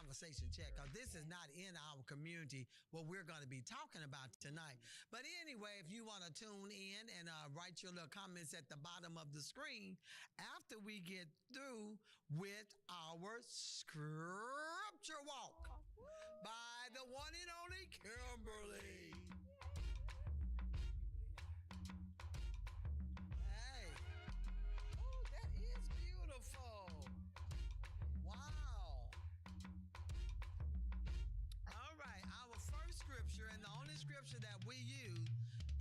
conversation check, because this is not in our community what we're going to be talking about tonight. But anyway, if you want to tune in and write your little comments at the bottom of the screen after we get through with our scripture walk by the one and only Kimberley. Hey, oh, that is beautiful. Wow. All right, our first scripture and the only scripture that we use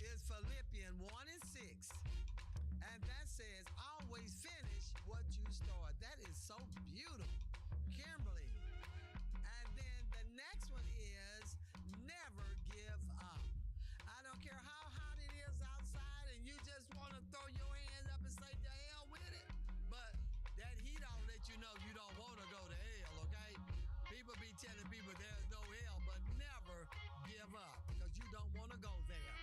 is Philippians 1:6. And that says, always finish what you start. That is so beautiful, Kimberley. And then the next one is never give up. I don't care how hot it is outside and you just want to throw your hands up and say to hell with it, but that heat don't let you know you don't want to go to hell, okay? People be telling people there's no hell, but never give up because you don't want to go there.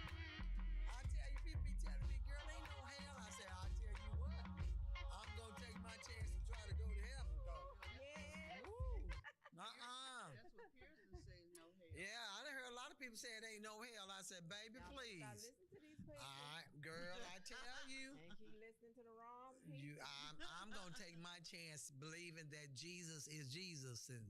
I tell you, people be telling me, girl, ain't no hell. I say, I'll tell you what, I'm going to take my chance and try to go to heaven, though. Yeah. Woo. That's what Pearson says, no hell. Yeah, I done heard a lot of people say it ain't no hell. I said, baby, please. Stop listening to these people. All right, girl, I tell you. And keep listening to the wrong people. I'm going to take my chance believing that Jesus is Jesus. And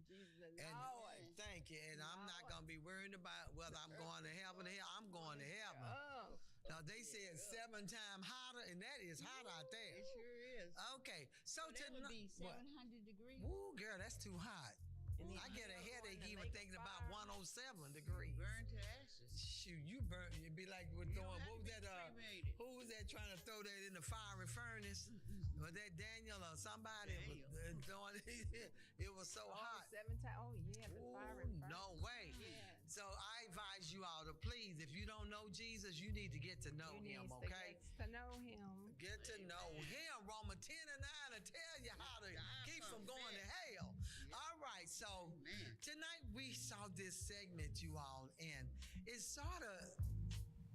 Lord. thank you. And I'm not going to be worried about whether I'm going to heaven or hell. I'm going to heaven. Oh. Now, they said 7 times hotter, and that is hot out there. It sure is. Okay, so That would be 700 degrees. Woo, girl, that's too hot. I get a headache even thinking about 107 degrees. Burn to ashes. Shoot, you burn. You'd be like with throwing. What was that? Cremated. Who was that trying to throw that in the fiery furnace? Was that Daniel or somebody? Was throwing it was so hot. 7 times. Oh yeah, the fire. No way. Yeah. So I advise you all to please, if you don't know Jesus, you need to get to know him. Okay. To know him. Get to know him. Romans 10:9 to tell you how to keep from going to hell. All right. So tonight we saw this segment, you all, and it sort of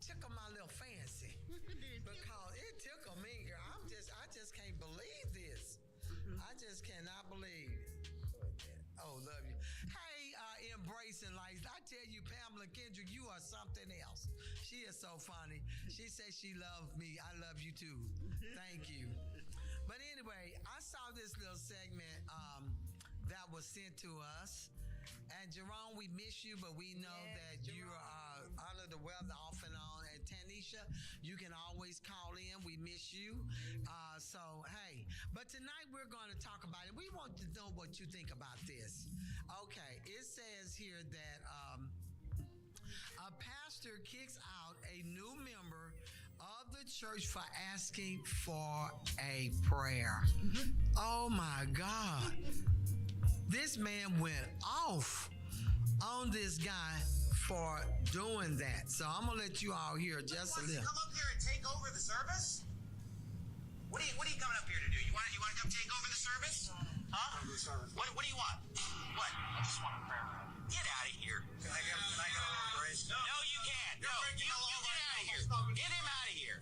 tickled my little fancy because it tickled me, girl. I just can't believe this. I just cannot believe it. Oh, love you. Hey, embracing life. I tell you, Pamela Kendrick, you are something else. She is so funny. She says she loves me. I love you too. Thank you. But anyway, I saw this little segment that was sent to us. And Jerome, we miss you, but we know that Jerome, you are under the weather off and on. And Tanisha, you can always call in. We miss you. So, hey. But tonight we're going to talk about it. We want to know what you think about this. Okay. It says here that a pastor kicks out a new member of the church for asking for a prayer. Oh, my God. This man went off on this guy for doing that. So I'm gonna let you all hear just a little. Come up here and take over the service? What are you coming up here to do? You want to come take over the service? Huh? What do you want? What? I just want a prayer. Get out of here. Can I get a little grace? No, you can't. No, you get out of here. Get him out of here.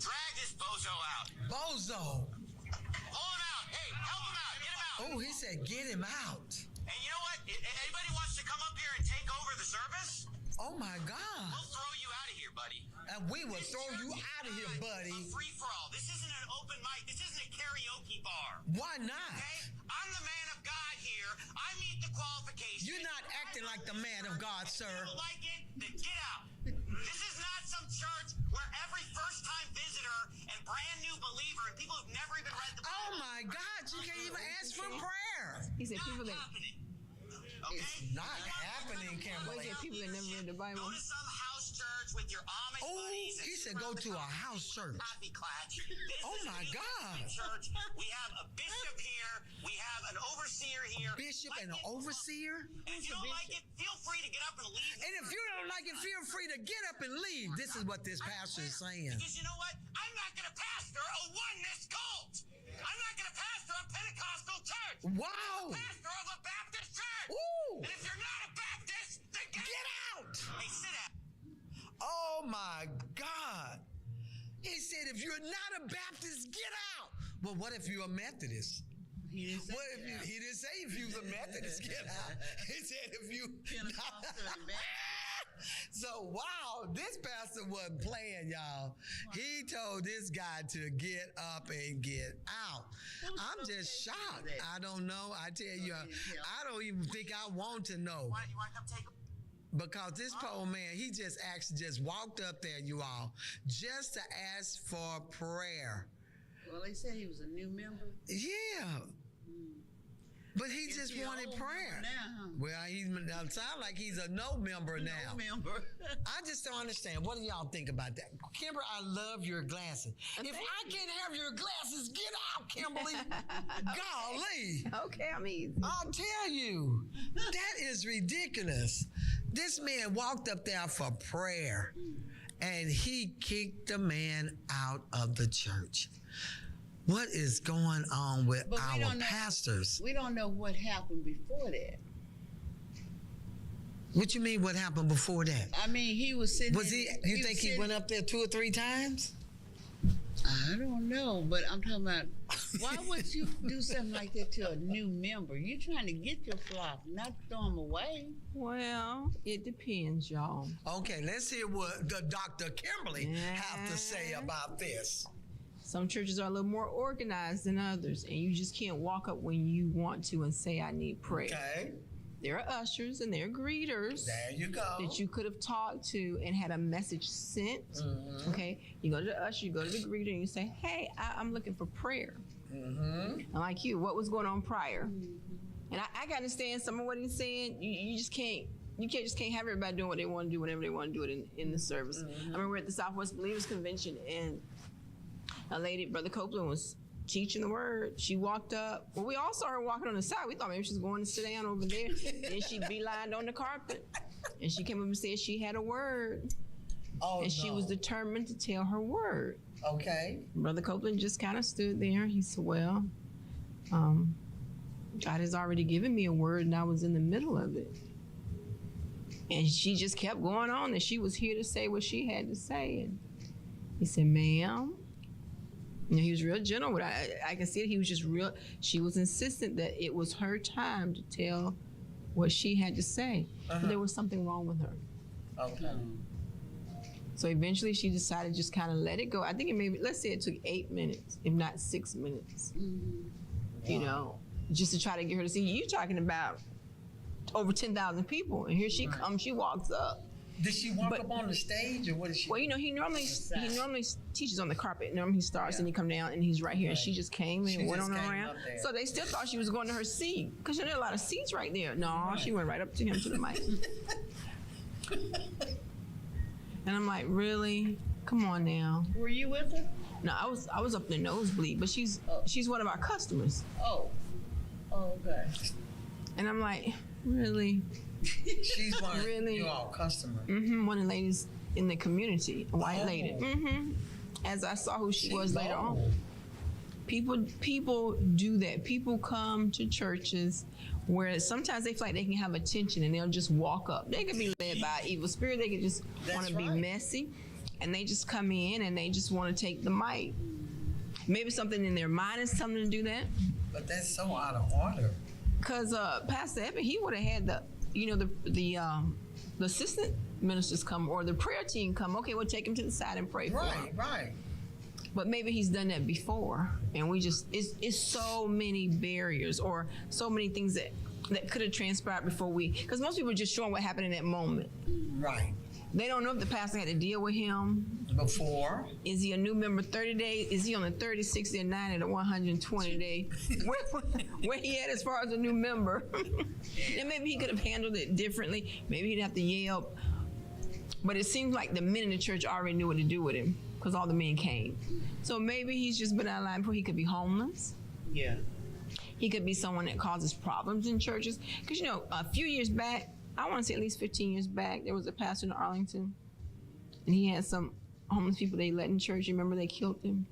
Drag this bozo out. Bozo. Pull him out. Hey, help him out. Get him out. Oh, he said get him out. And you know what? If anybody wants to come up here and take over the service, oh my God. we'll throw you out of here, buddy. And we will throw you out of here, buddy. A free-for-all. This isn't an open mic. This isn't a karaoke bar. Why not? Okay? I'm the man of God here. I meet the qualifications. You're not acting like the man of God, sir. If you don't like it, then get out. This is not some church where every first-time visitor and brand new believer and people who've never even read the Bible. Oh my God, you can't even ask for prayer. He said people that happening. Okay? It's not happening, Kimberley. people that never read the Bible. Go to some house church with your Amish buddies. He said go to a house church. Happy Clatch. This Oh is my a God. church. We have a bishop here. We have an overseer here. Bishop and an overseer? And if you don't like it, feel free to get up and leave. And if you don't like it, feel free to get up and leave. This is what this pastor is saying. Because you know what? I'm not going to pastor a oneness cult. I'm not going to pastor a Pentecostal church. Wow. I'm a pastor of a Baptist church. Ooh. And if you're not a Baptist, then Get out. Hey, sit down. Oh my God. He said, if you're not a Baptist, get out. Well, what if you're a Methodist? He didn't say What if get out. he didn't say if you was a Methodist, get out. He said if you Pentecostal and Baptist. So wow, this pastor wasn't playing, y'all. He told this guy to get up and get out. I'm just shocked. I don't know. I tell you, I don't even think I want to know. You want to come take a Because this poor man, he just actually just walked up there, you all, just to ask for prayer. Well, they said he was a new member. Yeah. But he Is just he an wanted old prayer. member now, huh? Well, he sound like he's a no member now. No member. I just don't understand. What do y'all think about that? Kimber, I love your glasses. If I can't have your glasses, get out, Kimberly. Golly. Okay, I'm easy. I'll tell you, that is ridiculous. This man walked up there for prayer, and he kicked the man out of the church. What is going on with But we our don't know- pastors? We don't know what happened before that. What you mean? What happened before that? I mean, he was sitting. Was he? You think he went up there 2 or 3 times? I don't know, but I'm talking about why would you do something like that to a new member? You're trying to get your flock, not throw them away. Well, it depends, y'all. Okay, let's hear what the Dr. Kimberly have to say about this. Some churches are a little more organized than others, and you just can't walk up when you want to and say, I need prayer. Okay, There are ushers and there are greeters there you go. that you could have talked to and had a message sent. Okay, you go to the usher, you go to the greeter, and you say, hey, I'm looking for prayer. And like you, what was going on prior? And I can understand some of what he's saying. You just can't. You can't have everybody doing what they want to do whenever they want to do it in the service. I remember at the Southwest Believers Convention, and a lady, Brother Copeland, was teaching the word. She walked up. Well, we all saw her walking on the side. We thought maybe she was going to sit down over there. Then she beelined on the carpet. And she came up and said she had a word. Oh, And she was determined to tell her word. Okay. Brother Copeland just kind of stood there. He said, well, God has already given me a word, and I was in the middle of it. And she just kept going on, and she was here to say what she had to say. And he said, ma'am. And he was real gentle with her. I can see that he was just real. She was insistent that it was her time to tell what she had to say. But there was something wrong with her. Okay. So eventually she decided to just kind of let it go. I think it maybe, let's say it took 8 minutes, if not 6 minutes, you know, just to try to get her to see. You're talking about over 10,000 people, and here she comes, she walks up. Did she walk up on the stage, or what is she? Well, you know, he normally teaches on the carpet. Normally he starts and he come down and he's right here. And she just came and went on around. So they still thought she was going to her seat, because there are a lot of seats right there. No, she went right up to him, to the mic. And I'm like, really? Come on now. Were you with her? No, I was up in the nosebleed, but she's one of our customers. Oh, okay. And I'm like, really? She's one Really? of your customer. One of the ladies in the community, a white lady. As I saw who she was later on. People do that. People come to churches where sometimes they feel like they can have attention, and they'll just walk up. They could be led by an evil spirit. They could just want to be messy, and they just come in and they just want to take the mic. Maybe something in their mind is telling them to do that. But that's so out of order. Because Pastor Evan, he would have had the assistant ministers come, or the prayer team come. Okay, we'll take him to the side and pray for him. Right. But maybe he's done that before, and we just, it's so many barriers, or so many things that could have transpired before because most people are just showing what happened in that moment. Right. They don't know if the pastor had to deal with him before. Is he a new member 30 days? Is he on the 30, 60, or 90, or 120 day? Where he at as far as a new member? And maybe he could have handled it differently. Maybe he'd have to yell. But it seems like the men in the church already knew what to do with him, because all the men came. So maybe he's just been out of line before. He could be homeless. Yeah. He could be someone that causes problems in churches. Because, a few years back, I want to say at least 15 years back, there was a pastor in Arlington, and he had some homeless people they let in church. You remember they killed them?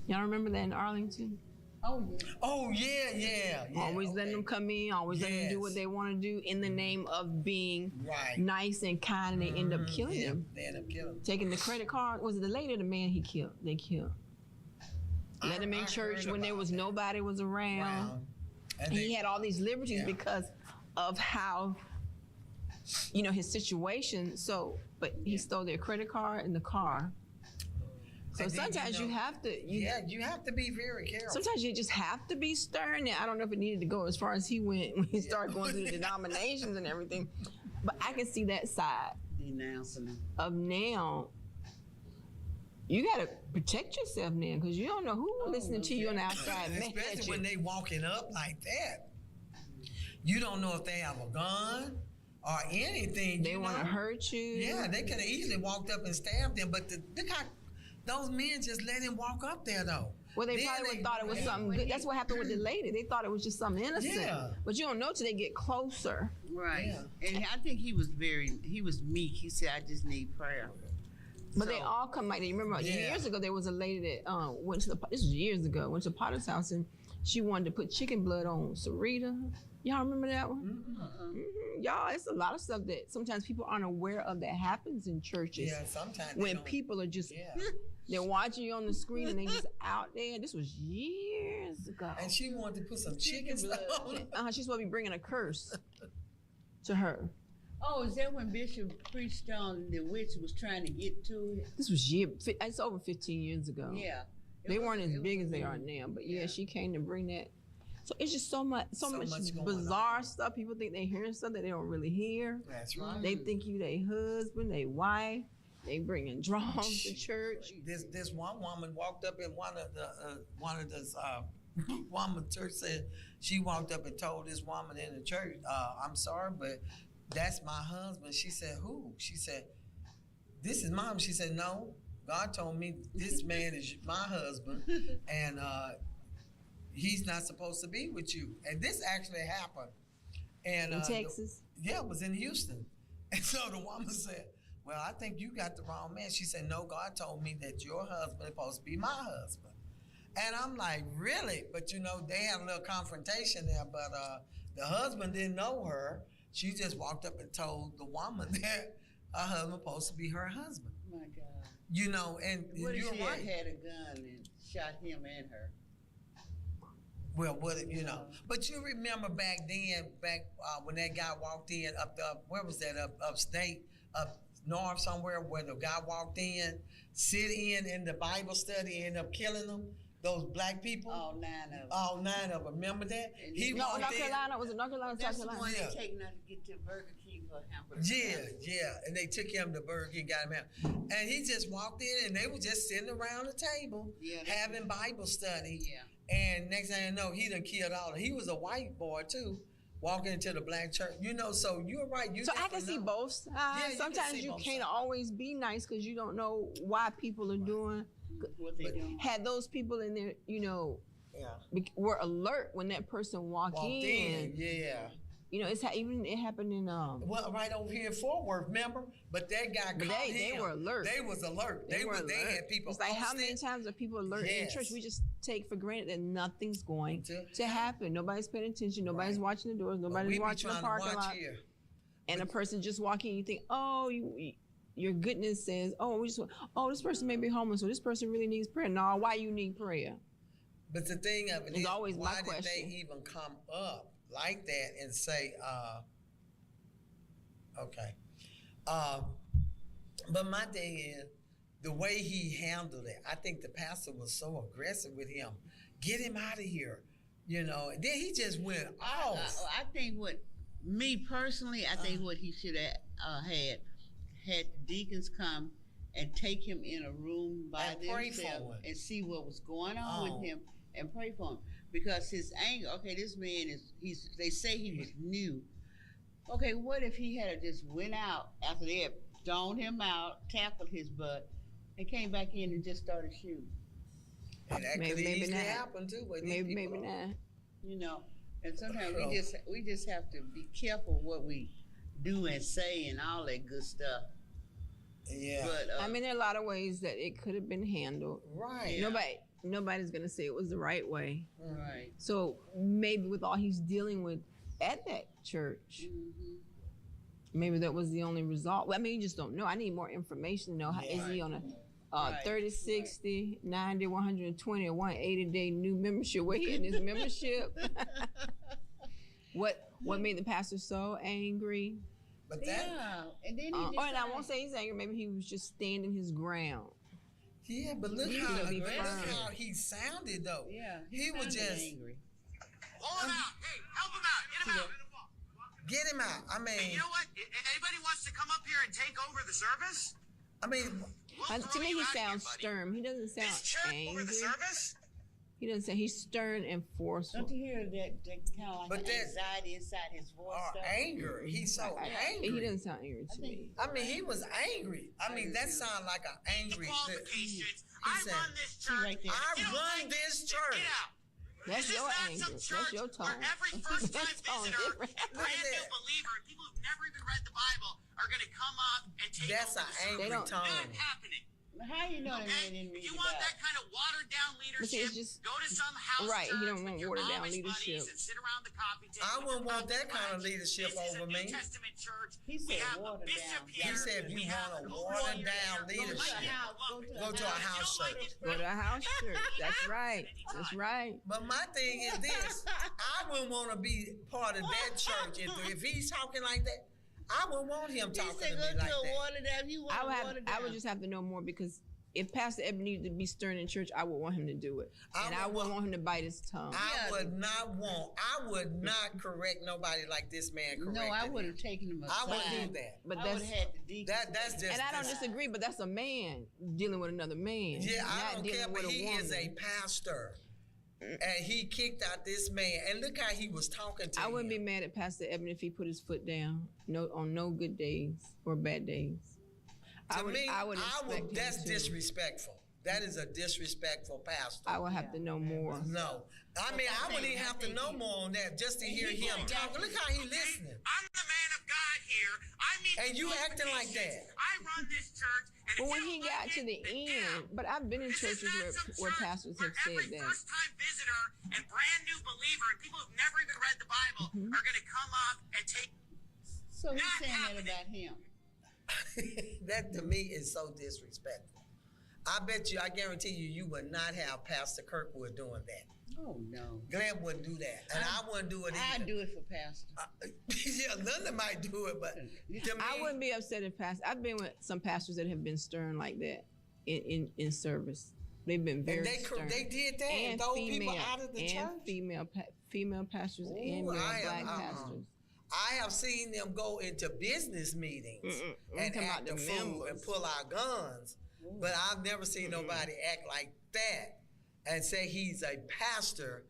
Y'all remember that in Arlington? Oh, yeah. Always letting them come in, always letting them do what they want to do in the name of being nice and kind, and they end up killing them. They end up killing them. Taking the credit card. Was it the lady or the man they killed? let him in church when there was nobody was around. And he had all these liberties because of how, his situation. So, but he stole their credit card and the car. So sometimes you have to. You have to be very careful. Sometimes you just have to be stern. And I don't know if it needed to go as far as he went when he started going through the denominations and everything. But I can see that side of now. You got to protect yourself now because you don't know who's listening to you on the outside. Especially when they walking up like that. You don't know if they have a gun or anything. They want to hurt you. Yeah, they could have easily walked up and stabbed them. But those men just let him walk up there, though. Well, they probably thought it was something good. That's what happened with the lady. They thought it was just something innocent. Yeah. But you don't know till they get closer. Right. Yeah. And I think he was meek. He said, I just need prayer. But they all come like that. You remember years ago, there was a lady that went to this was years ago, went to Potter's house and she wanted to put chicken blood on Sarita. Y'all remember that one? Y'all, it's a lot of stuff that sometimes people aren't aware of that happens in churches. Yeah, sometimes when people are just they're watching you on the screen and they just out there. This was years ago. And she wanted to put some chicken blood on it. She's supposed to be bringing a curse to her. Oh, is that when Bishop preached on the witch was trying to get to it? This was it's over 15 years ago. Yeah. They weren't as big as they are now, but she came to bring that. So it's just so much bizarre stuff. People think they're hearing stuff that they don't really hear. That's right. They think you their husband, their wife. They bringing drums to church. This one woman walked up in one of the woman church said she walked up and told this woman in the church, I'm sorry, but that's my husband. She said, who? She said, this is mom. She said, no, God told me this man is my husband and he's not supposed to be with you. And this actually happened. And in Texas? It was in Houston. And so the woman said, well, I think you got the wrong man. She said, no, God told me that your husband is supposed to be my husband. And I'm like, really? But they had a little confrontation there, but the husband didn't know her. She just walked up and told the woman that her husband was supposed to be her husband. Oh my God. And what if you're she right. had a gun and shot him and her? Well, but you remember back when that guy walked in where was that, upstate, up north somewhere, where the guy walked in, sit in the Bible study, ended up killing them? Those black people? All 9 of them. All 9 of them. Remember that? North Carolina. Was it North Carolina? That's the one they take now to get to Burger King for hamburger. Yeah. And they took him to Burger King, got him out. And he just walked in and they were just sitting around the table having Bible study. Yeah. And next thing you know, he done killed all of them. He was a white boy too, walking into the black church. So you're right. So I can see both sides. Sometimes you can't always be nice because you don't know why people are doing what they do. Had those people in there, were alert when that person walked in. Yeah. It happened in right over here in Fort Worth, remember? But that guy caught him. They were alert. They was alert. They had people. It's like how many times are people alert in church? We just take for granted that nothing's going to happen. Nobody's paying attention. Nobody's watching the doors. Nobody's watching the parking lot. And a person just walking, you think, your goodness says, this person may be homeless, or this person really needs prayer. No, why you need prayer? But the thing of it is, always why did they even come up like that and say, okay. But my thing is, the way he handled it, I think the pastor was so aggressive with him. Get him out of here, Then he just went off. I think me personally, I think what he should have had deacons come and take him in a room by themselves and see what was going on with him and pray for him. Because his anger, this man they say he was new. Okay, what if he had just went out after they had stoned him out, tackled his butt, and came back in and just started shooting? And that could easily happen too. Maybe not. And sometimes we just have to be careful what we do and say and all that good stuff. Yeah. But, there are a lot of ways that it could have been handled. Right. Yeah. Nobody's going to say it was the right way. Right. So maybe with all he's dealing with at that church, maybe that was the only result. You just don't know. I need more information to know. Is he on 30, 60, 90, 120, or 180-day new membership. Where he in his membership? What made the pastor so angry? But that, and then and I won't say he's angry. Maybe he was just standing his ground. yeah, but look how he sounded though. Yeah, he was just angry. Pull him out. Hey, help him out. Get him out. Get him out. I mean, Hey, you know what? Anybody wants to come up here and take over the service? I mean, To me, he sounds stern. He doesn't sound This church over angry. the service? He doesn't say he's stern and forceful. Don't you hear that kind of like anxiety inside his voice? anger. He's so angry. He doesn't sound angry to me. I mean, he was angry. I mean, that sounds like an angry. Qualifications. He I said, run this church. I run this church. Get out. That's This is your not anger. some That's church your tone. Where every first-time That's tone visitor different. and brand new believer and people who've never even read the Bible are going to come up and take That's over an the angry service. tone. Not happening. How you know that man Okay? didn't read If you the want Bible? that kind of watered-down leadership, just- go to some house Right, church you don't want with your watered-down Amish leadership. buddies and sit around the coffee table. I wouldn't want that with kind of lunch. leadership This is over a New me. Testament church. He We said have a watered bishop down. here. He said if you We want have a a watered down lawyer here. leadership, Go to a house church. Go to a house church. That's right. That's right. But my thing is this: I wouldn't want to be part of that church if he's talking like that. I wouldn't want him He talking said to go me to like a that. watered down. You want watered down. I would just have to know more because if Pastor Eben needed to be stern in church, I would want him to do it. And I wouldn't want him to bite his tongue. I would not correct nobody like this man corrected. No, I would him. have taken him aside. I wouldn't do that. But I would that's have had the deacon. That's just. and I don't disagree, but that's a man dealing with another man. Yeah, I not don't dealing care, but with he woman. is a pastor. And he kicked out this man. And look how he was talking to I him. wouldn't be mad at Pastor Eben if he put his foot down on no good days or bad days. To me, I would expect him that's to. disrespectful. That is a disrespectful pastor. I would have to know more. No. I mean, I wouldn't even have to know more on that just to hear him talk. Look how he listening. I'm the man of God here. I mean, And you acting like that. I run this church. And But if when you he don't got like to it, the then get end, out. but I've been in This is churches not some where church pastors where have said every that. first-time visitor and brand new believer and people who've never even read the Bible are going to come up and take. So he's Not saying that happening. about him. That to me is so disrespectful. I guarantee you would not have Pastor Kirkwood doing that. Oh no. Glenn wouldn't do that. And I wouldn't do it either. I'd do it for Pastor. Yeah, Linda might do it, but to me, I wouldn't be upset if pastors. I've been with some pastors that have been stern like that in service. They've been very stern. They did that and throw people out of the church. And female pastors and male black pastors. I have seen them go into business meetings and talking act about the the fool members. and pull out guns, but I've never seen nobody act like that and say he's a pastor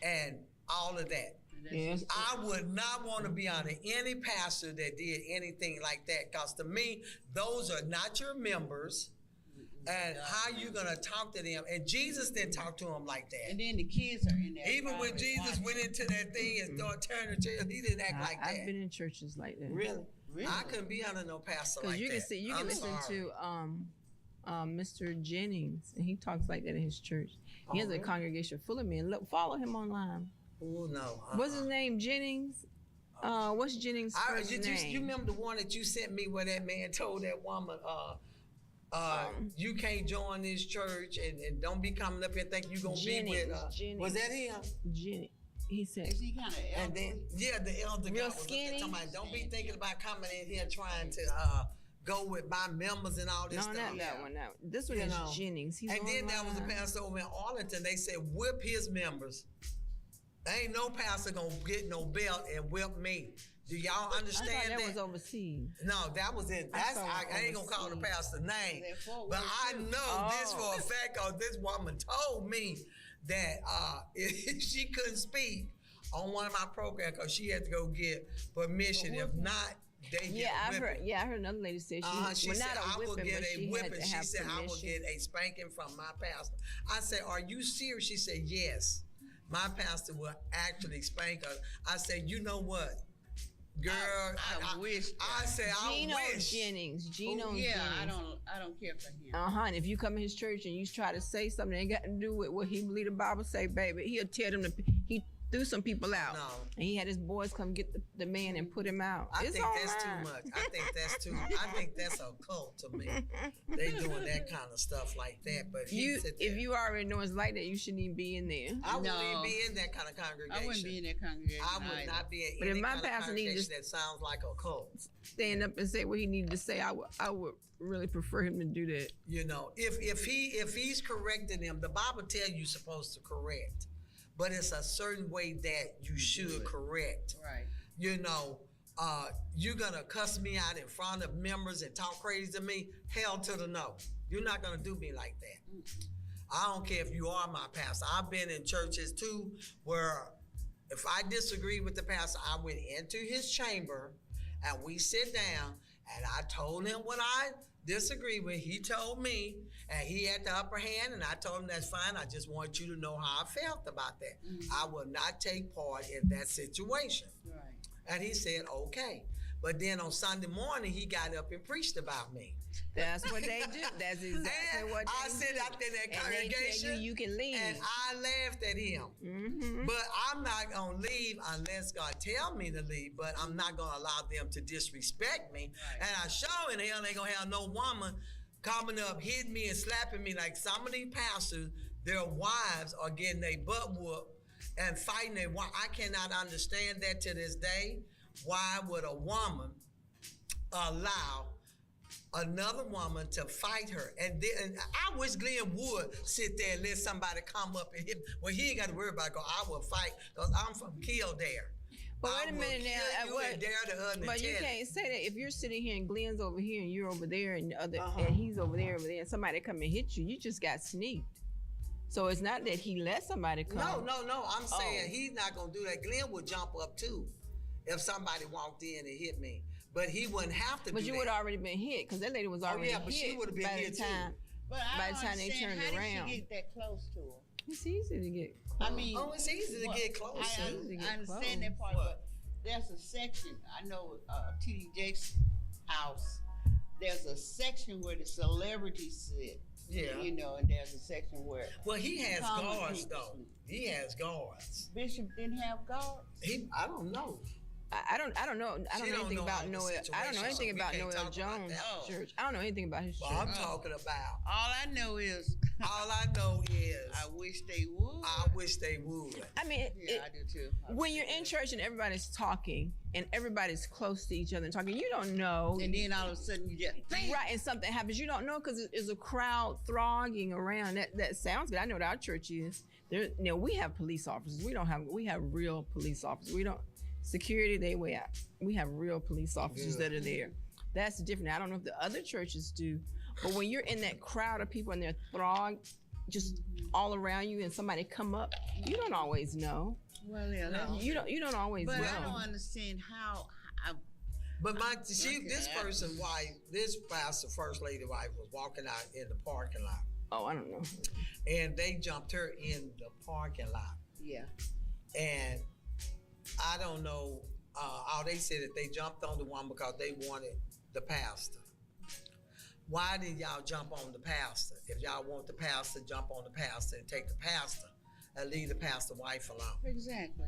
and all of that. Yes. I would not want to be under any pastor that did anything like that, because to me, those are not your members. And how you gonna talk to them? And Jesus didn't talk to them like that. And then the kids are in there. Even when Jesus went into that thing and started turning the tail, he didn't act like that. I've been in churches like that. Really? I couldn't be under no pastor like that. Because you can I'm listen sorry. to Mr. Jennings, and he talks like that in his church. He has a congregation full of men. Look, follow him online. Oh no. What's his name? Jennings. What's Jennings' first name? You remember the one that you sent me where that man told that woman, you can't join this church and don't be coming up here thinking you're gonna be with Jennings. was that him? Jennings. He said. Is he kind of And then the elder guy Real was up there skinny? talking about, don't be thinking about coming in here trying to go with my members and all this No, stuff. not that one. This one You is know. Jennings. He's And then there was a online. pastor over in Arlington. They said, whip his members. Ain't no pastor gonna get no belt and whip me. Do y'all I understand thought that was overseas. No, that was in. I ain't gonna call the pastor's name, but I know this for a fact. Cause this woman told me that she couldn't speak on one of my programs because she had to go get permission. If not, they get I whipping. heard. Yeah, I heard another lady say She well, said, not a I will whipping, get but a she had whipping. to She have said, I will permission. get a spanking from my pastor. I said, are you serious? She said, yes. My pastor will actually spank us. I said, you know what? Girl, I wish. I said, Gino I wish. Jennings. Gino Yeah, Jennings. I don't care for him. And if you come in his church and you try to say something that ain't got to do with what he believe the Bible say, baby, he'll tell them threw some people out. No. And he had his boys come get the man and put him out. I It's think that's online. too much. I think that's a cult to me. They doing that kind of stuff like that. But if you already know it's like that, you shouldn't even be in there. I wouldn't even be in that kind of congregation. I wouldn't be in that congregation. I would not be in But any if my kind of pastor needed congregation to that sounds like a cult. Stand up and say what he needed to say, I would really prefer him to do that. You know, if he's correcting them, the Bible tells you supposed to correct, but it's a certain way that you should correct. Right. You know, you're gonna cuss me out in front of members and talk crazy to me. Hell to the no. You're not gonna do me like that. I don't care if you are my pastor. I've been in churches too where if I disagree with the pastor, I went into his chamber and we sit down and I told him what I disagree with. He told me, and he had the upper hand, and I told him that's fine. I just want you to know how I felt about that. I will not take part in that situation. Right. And he said, okay. But then on Sunday morning, he got up and preached about me. That's what they do. That's exactly And what they I sit out in that and they congregation, tell you can leave. and I laughed at him. Mm-hmm. But I'm not going to leave unless God tell me to leave, but I'm not going to allow them to disrespect me. Right. And I sure in hell ain't going to have no woman coming up, hitting me and slapping me like some of these pastors, their wives are getting their butt whooped and fighting their wife. I cannot understand that to this day. Why would a woman allow another woman to fight her? And then I wish Glenn would sit there and let somebody come up and hit me. Well, he ain't got to worry about it, 'cause I will fight, because I'm from Kildare. But wait a minute now. But you can't say that if you're sitting here and Glenn's over here and you're over there and and he's over there, and somebody come and hit you, you just got sneaked. So it's not that he let somebody come. No. I'm saying he's not going to do that. Glenn would jump up too if somebody walked in and hit me. But he wouldn't have to do that. But you would have already been hit, because that lady was already hit. But she would have been hit too. But by the time they turned how around. Did she get that close to her? It's easy to get close. I mean, it's easy to get close. I understand that part, but there's a section. I know T.D. Jakes' house. There's a section where the celebrities sit. Yeah. You know, and there's a section where. Well, he has guards though. He has guards. Bishop didn't have guards. I don't know. I don't know. I don't know anything about Noel. I don't know anything about Noel Jones' church. I don't know anything about his church. I'm talking about. All I know is. I wish they would. I wish they would. I mean, yeah, I do too. When you're in church and everybody's talking and everybody's close to each other and talking, you don't know. And then all of a sudden you just right, and something happens. You don't know, because there's a crowd thronging around. That sounds good. I know what our church is. There, we have police officers. We have real police officers. We don't. Security, they way out. We have real police officers that are there. That's different. I don't know if the other churches do, but when you're in that crowd of people and they're throng just all around you and somebody come up, you don't always know. Well, yeah, you don't always know. But I don't understand how. But this person's wife, this pastor, first lady wife, was walking out in the parking lot. Oh, I don't know. And they jumped her in the parking lot. Yeah. And I don't know. They said that they jumped on the one because they wanted the pastor. Why did y'all jump on the pastor? If y'all want the pastor, jump on the pastor and take the pastor and leave the pastor wife alone. Exactly.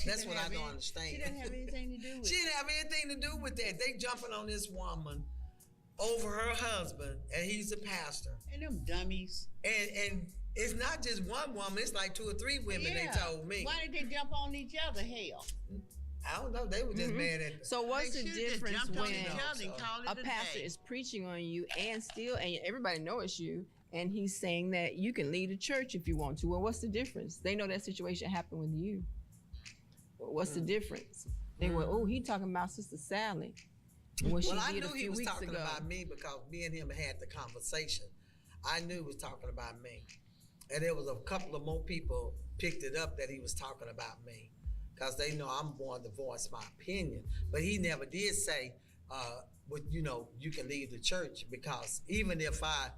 That's what I don't understand. She didn't have anything to do with it. She didn't have anything to do with that. They jumping on this woman over her husband, and he's the pastor. And them dummies. And it's not just one woman. It's like 2 or 3 women, they told me. Why did they jump on each other? Hell. I don't know. They were just mad at. So what's the difference when a pastor is is preaching on you and everybody knows it's you, and he's saying that you can leave the church if you want to? Well, what's the difference? They know that situation happened with you. What's the difference? They were, he talking about Sister Sally. I knew he was talking about me because me and him had the conversation. I knew he was talking about me. And there was a couple of more people picked it up that he was talking about me, because they know I'm going to voice my opinion. But he never did say, you can leave the church, because even if I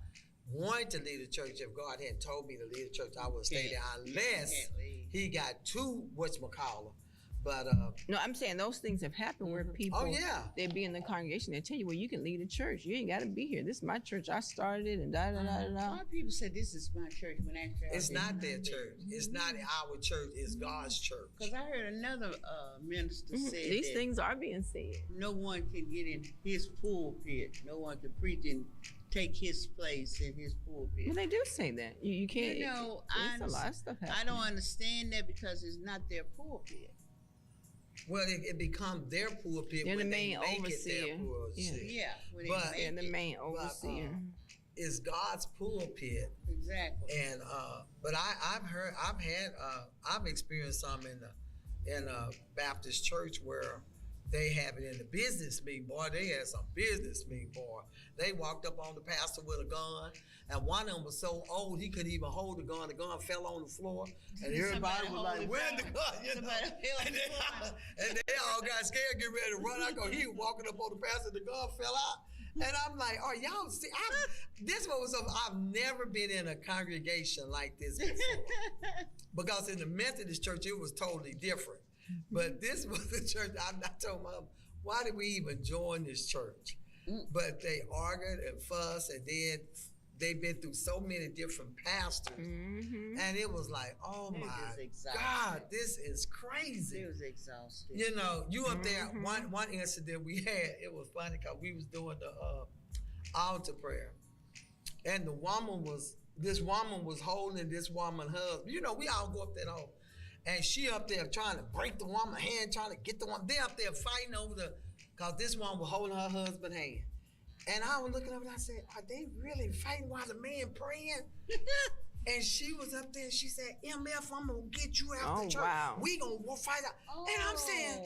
wanted to leave the church, if God hadn't told me to leave the church, I would stay there unless he got too, But no, I'm saying those things have happened where people, they be in the congregation, they tell you, well, you can lead a church. You ain't got to be here. This is my church. I started it, and da da da da. A lot of people say this is my church when actually it's not their church. It's not our church. It's God's church. Because I heard another minister say these things are being said. No one can get in his pulpit. No one can preach and take his place in his pulpit. Well, they do say that. You can't. You know, a lot of stuff happening. I don't understand that because it's not their pulpit. Well, it becomes their pulpit when the they main make overseer. it their pulpit. Yeah, they're the main overseer. It's God's pulpit. Exactly. And but I've experienced some in a Baptist church where they have it in the business meeting. Boy, they had some business meeting, boy. They walked up on the pastor with a gun, and one of them was so old he couldn't even hold the gun. The gun fell on the floor, and everybody was like, "Where's the gun?" You know? And they all got scared, get ready to run out. Cause he was walking up on the pastor, the gun fell out. And I'm like, "Oh, y'all see?" This one was. I've never been in a congregation like this before, because in the Methodist church it was totally different. But this was the church. I told Mom, "Why did we even join this church?" But they argued and fussed, and then they've been through so many different pastors, and it was like, "Oh my God, this is crazy." It was exhausting. You know, you up there. One incident we had, it was funny because we was doing the altar prayer, and this woman was holding this woman's husband. You know, we all go up there though. And she up there trying to break the woman's hand, trying to get the woman. They up there fighting over because this one was holding her husband's hand. And I was looking up and I said, are they really fighting while the man praying? And she was up there and she said, MF, I'm going to get you out the church. Wow. We going to fight out. Oh. And I'm saying,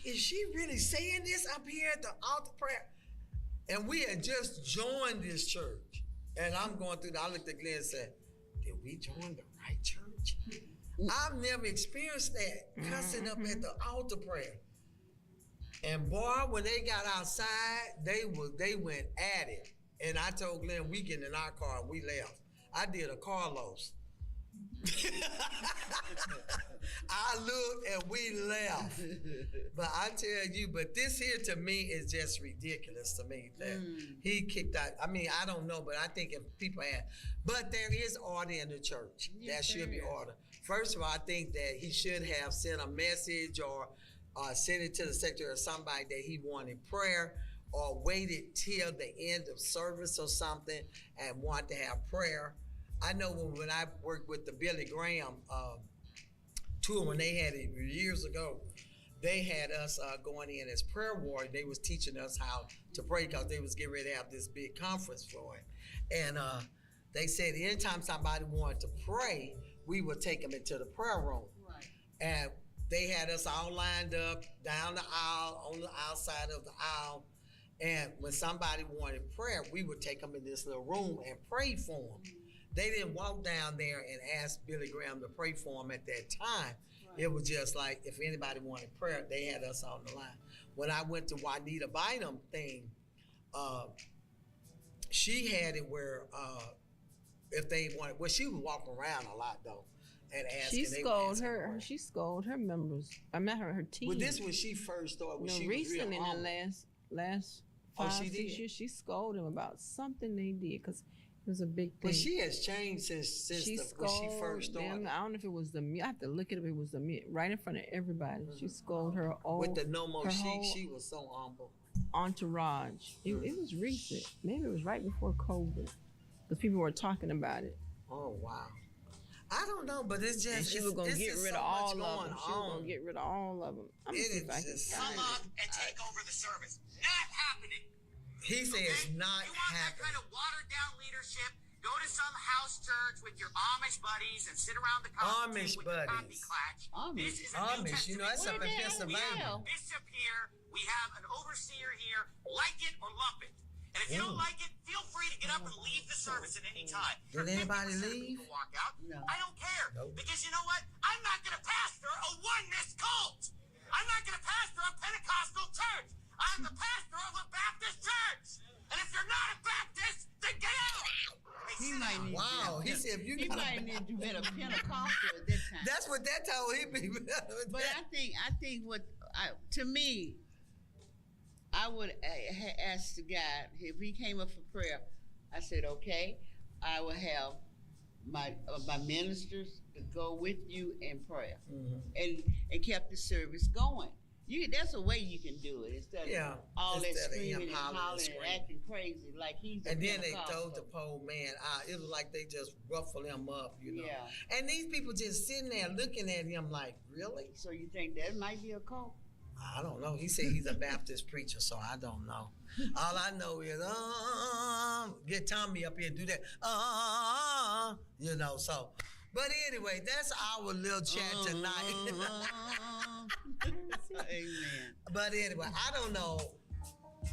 is she really saying this up here at the altar prayer? And we had just joined this church. And I'm going through, I looked at Glenn and said, did we join the right church? I've never experienced that, cussing up at the altar prayer. And boy, when they got outside, they went at it. And I told Glenn, we get in our car and we left. I did a Carlos. I looked and we left. But I tell you, but this here to me is just ridiculous to me that he kicked out. I mean, I don't know, but I think if people had, but there is order in the church. That should be order. First of all, I think that he should have sent a message or sent it to the secretary or somebody that he wanted prayer, or waited till the end of service or something and wanted to have prayer. I know when I worked with the Billy Graham tour, when they had it years ago, they had us going in as prayer warriors. They was teaching us how to pray because they was getting ready to have this big conference for it. And they said anytime somebody wanted to pray, we would take them into the prayer room. Right. And they had us all lined up down the aisle, on the outside of the aisle. And when somebody wanted prayer, we would take them in this little room and pray for them. They didn't walk down there and ask Billy Graham to pray for them at that time. Right. It was just like if anybody wanted prayer, they had us on the line. When I went to Juanita Bynum thing, she had it where if they wanted, well, she was walking around a lot though, and asking. She scolded her members. I met her team. Well, this was she first started. No, recently in the last 5-6 years, she scolded them about something they did because it was a big thing. But she has changed since when she first started. I don't know if it was I have to look it up. It was right in front of everybody. She scolded her with the no more she was so humble. Entourage. It was recent. Maybe it was right before COVID. Because people were talking about it. Oh, wow. I don't know, but it's just... And she was going to get rid of all of them. She was going to get rid of all of them. I'm it is just... Come up and take over the service. Not happening. He says not happening. You want that kind of watered-down leadership? Go to some house church with your Amish buddies and sit around the coffee table with your coffee clutch. Amish, you know, that's up in Pennsylvania. Bishop here, we have an overseer here. Like it or lump it. And if you don't like it, feel free to get up and leave the service at any time. Did anybody leave? Walk out. No. I don't care. Nope. Because you know what? I'm not going to pastor a oneness cult. I'm not going to pastor a Pentecostal church. I'm the pastor of a Baptist church. And if you're not a Baptist, then get out. He might need he said if you might need to be a Pentecostal at that time. That's what that told him. But I think to me, I would ask the God if he came up for prayer. I said, okay, I will have my ministers to go with you in prayer, and kept the service going. That's a way you can do it instead of all that screaming and hollering and acting crazy like he's. And then they told the poor man out. It was like they just ruffled him up, you know. Yeah. And these people just sitting there looking at him like, really? So you think that might be a cult? I don't know. He said he's a Baptist preacher, so I don't know. All I know is, get Tommy up here and do that, you know. So, but anyway, that's our little chat tonight. Amen. But anyway, I don't know.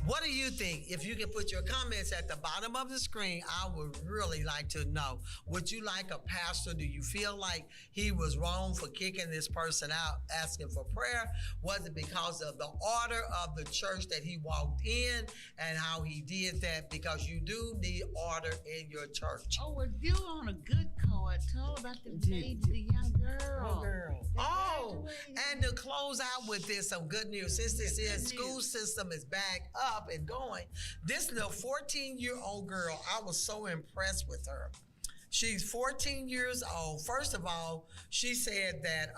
What do you think? If you can put your comments at the bottom of the screen, I would really like to know. Would you like a pastor? Do you feel like he was wrong for kicking this person out, asking for prayer? Was it because of the order of the church that he walked in and how he did that? Because you do need order in your church. Oh, well, you on a good card. Told about the young girl. Oh, and to close out with this, some good news. Since this school system is back up and going, this little 14-year-old girl, I was so impressed with her. She's 14 years old. First of all, she said that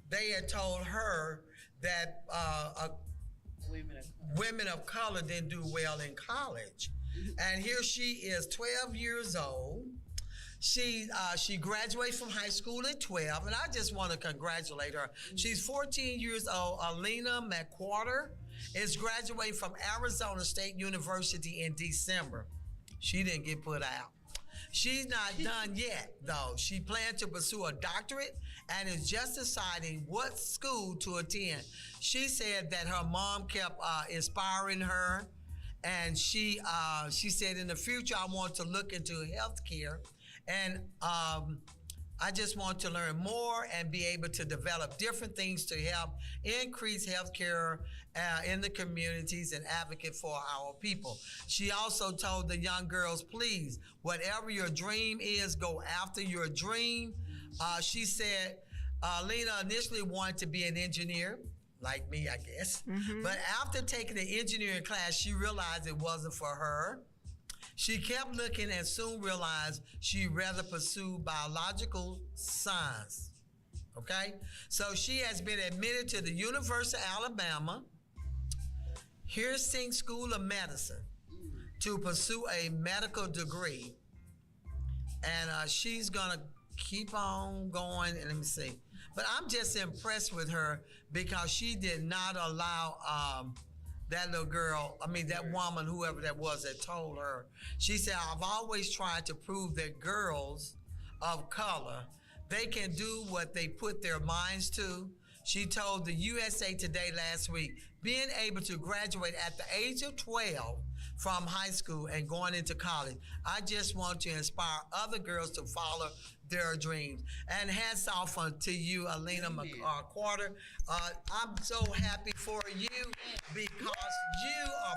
they had told her that women of color didn't do well in college. And here she is, 12 years old. She graduated from high school at 12, and I just want to congratulate her. She's 14 years old. Alina McQuarter is graduating from Arizona State University in December. She didn't get put out. She's not done yet, though. She plans to pursue a doctorate and is just deciding what school to attend. She said that her mom kept inspiring her, and she said, in the future, I want to look into healthcare. And I just want to learn more and be able to develop different things to help increase healthcare in the communities and advocate for our people. She also told the young girls, please, whatever your dream is, go after your dream. She said, Lena initially wanted to be an engineer, like me, I guess. Mm-hmm. But after taking the engineering class, she realized it wasn't for her. She kept looking and soon realized she'd rather pursue biological science. Okay? So she has been admitted to the University of Alabama, Hastings School of Medicine, to pursue a medical degree. And she's going to keep on going. And let me see. But I'm just impressed with her because she did not allow that little girl, that woman, whoever that was that told her, she said, I've always tried to prove that girls of color, they can do what they put their minds to. She told the USA Today last week, being able to graduate at the age of 12 from high school and going into college, I just want to inspire other girls to follow their dreams. And hats off to you, Alina McQuarter. I'm so happy for you because you are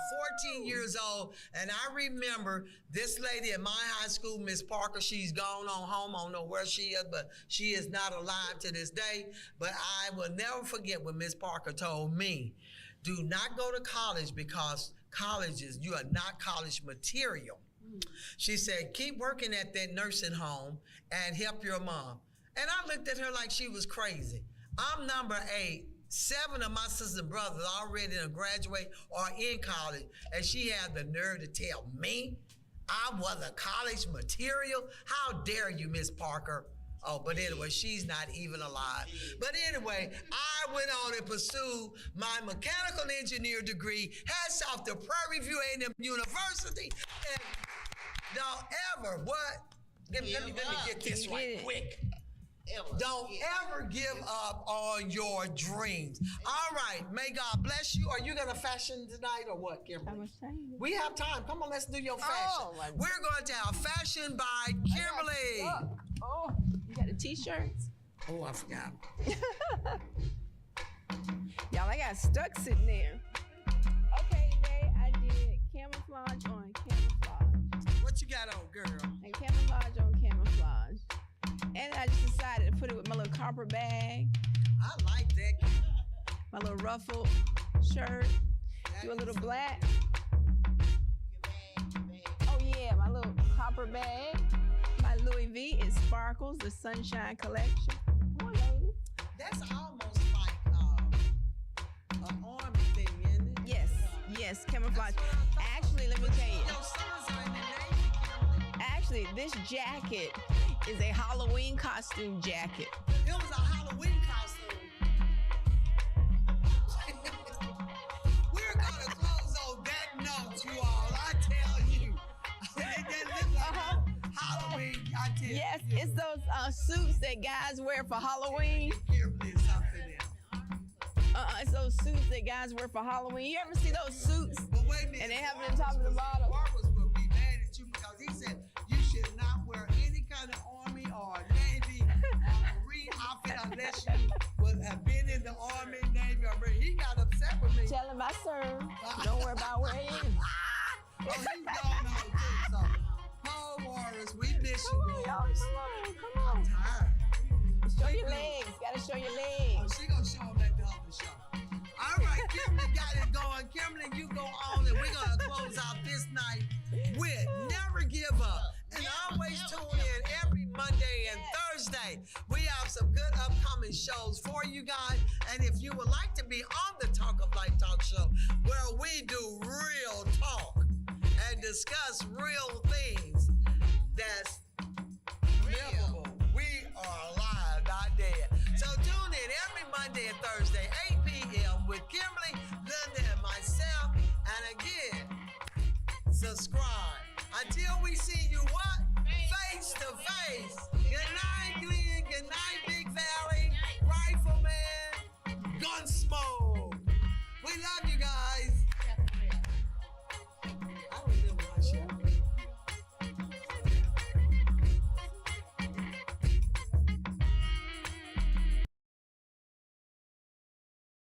14 years old. And I remember this lady at my high school, Miss Parker, she's gone on home. I don't know where she is, but she is not alive to this day. But I will never forget when Miss Parker told me, do not go to college because you are not college material. She said, keep working at that nursing home and help your mom. And I looked at her like she was crazy. I'm number 8. 7 of my sisters and brothers already graduate or in college. And she had the nerve to tell me I wasn't college material. How dare you, Miss Parker? Oh, but anyway, she's not even alive. But anyway, I went on and pursued my mechanical engineer degree. Hats off to Prairie View A&M University. And don't ever, let me get this right quick. Don't ever give up on your dreams. All right, may God bless you. Are you going to fashion tonight or what, Kimberly? We have time. Come on, let's do your fashion. We're going to have fashion by Kimberly. Oh, you got the t-shirts? Oh, I forgot. Y'all, I got stuck sitting there. Okay, today I did camouflage on camouflage. What you got on, girl? And camouflage on camouflage. And I just decided to put it with my little copper bag. I like that. My little ruffled shirt. Do a little black. Oh yeah, my little copper bag. My Louis V is Sparkles, the Sunshine Collection. Come on, lady. That's almost like an army thing, isn't it? Yes, camouflage. Actually, let me tell you. Your sons are in the Navy, Kimberly. Actually, this jacket is a Halloween costume jacket. It was a Halloween costume. We're gonna close on that note, you all. I tell you. It didn't look like Halloween. I tell you. Yes, it's those suits that guys wear for Halloween. Kimberly is something else. It's those suits that guys wear for Halloween. You ever see those suits? But wait a minute. And they have it on top of the bottom. Barbers will be mad at you because he said you should not wear any kind of Army or Navy or Marine outfit unless you would have been in the Army, Navy, or Marine. He got upset with me. Tell him I serve. Don't worry about where he is. Oh, he's gone on too. So, Paul Warriors, we miss Come you. on, y'all. Come on. I'm tired. Show your legs. Gotta show your Oh, legs. she gonna show him at the other show. All right, Kimberly got it going. Kimberly, you go on, and we're gonna close out this night with Never Give Up. And always tune in every Monday and Thursday. We have some good upcoming shows for you guys. And if you would like to be on the Talk of Life Talk Show, where we do real talk and discuss real things that's livable. We are alive, not dead. So tune in every Monday and Thursday, 8 p.m. with Kimberly, Linda, and myself. And again, subscribe. Until we see you what? Face to face.